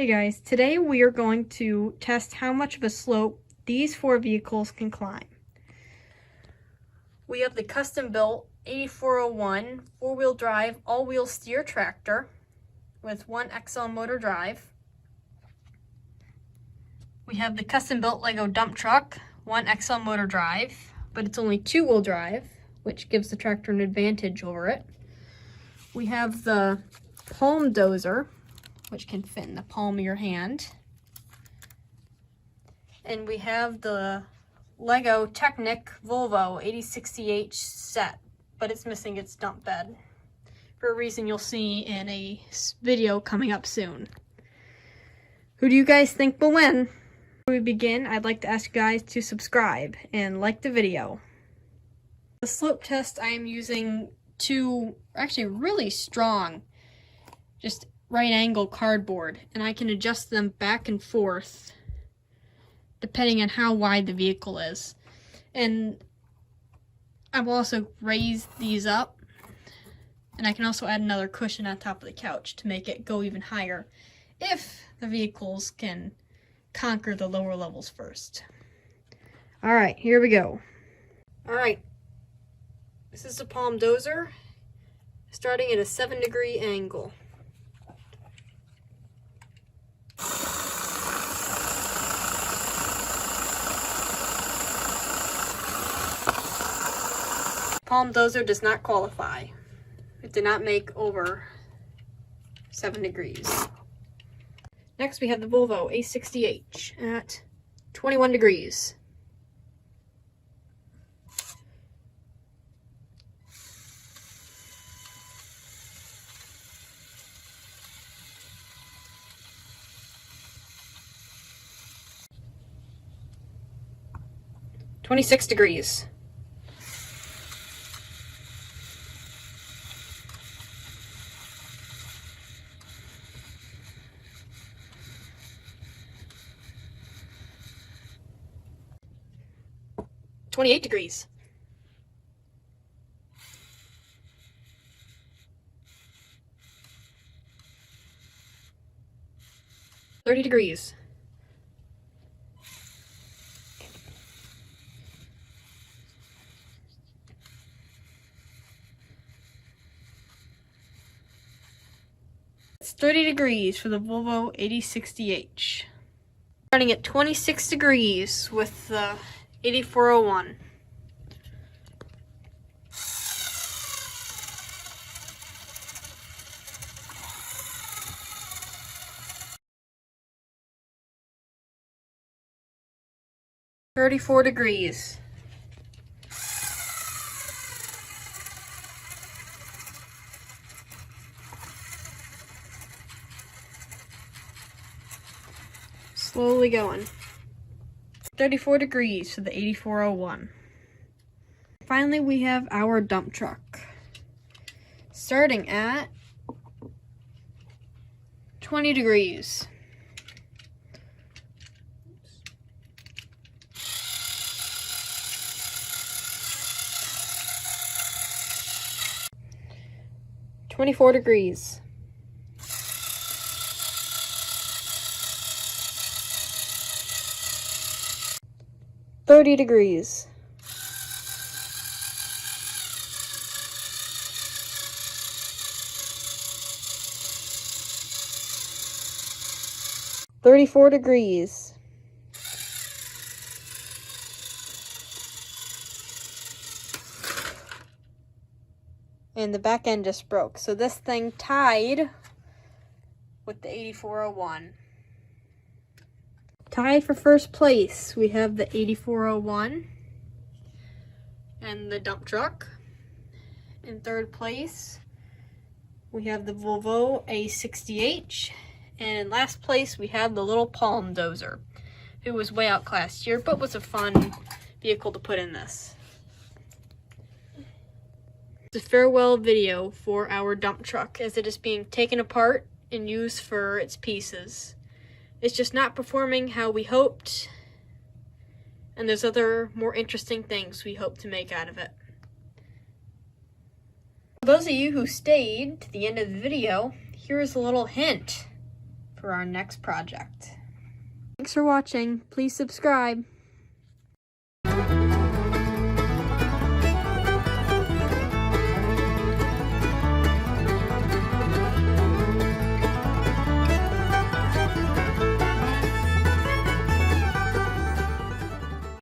Hey guys, today we are going to test how much of a slope these four vehicles can climb. We have the custom-built 8401 four-wheel drive all-wheel steer tractor with 1 XL motor drive. We have the custom-built Lego dump truck, 1 XL motor drive, but it's only 2-wheel drive, which gives the tractor an advantage over it. We have the palm dozer, which can fit in the palm of your hand. And we have the Lego Technic Volvo 8060H set, but it's missing its dump bed for a reason you'll see in a video coming up soon. Who do you guys think will win? Before we begin, I'd like to ask you guys to subscribe and like the video. The slope test, I am using two actually really strong, just right angle cardboard, and I can adjust them back and forth depending on how wide the vehicle is. And I've also raised these up, and I can also add another cushion on top of the couch to make it go even higher if the vehicles can conquer the lower levels first. Alright, here we go. Alright, this is the palm dozer starting at a 7-degree angle. Palm dozer does not qualify. It did not make over 7 degrees. Next we have the Volvo A60H at 21 degrees. $26 degrees. $28 degrees. $30 degrees. It's 30 degrees for the Volvo 8060H. Running at 26 degrees with the 8401. $34 degrees. Slowly going. 34 degrees for the 8401. Finally, we have our dump truck. Starting at 20 degrees. $24 degrees. $30 degrees. $34 degrees. And the back end just broke. So this thing tied with the 8401. Tied for first place, we have the 8401 and the dump truck. In third place, we have the Volvo A60H. And in last place, we have the little palm dozer, who was way outclassed here, but was a fun vehicle to put in this. It's a farewell video for our dump truck as it is being taken apart and used for its pieces. It's just not performing how we hoped, and there's other more interesting things we hope to make out of it. For those of you who stayed to the end of the video, here is a little hint for our next project. Thanks for watching. Please subscribe.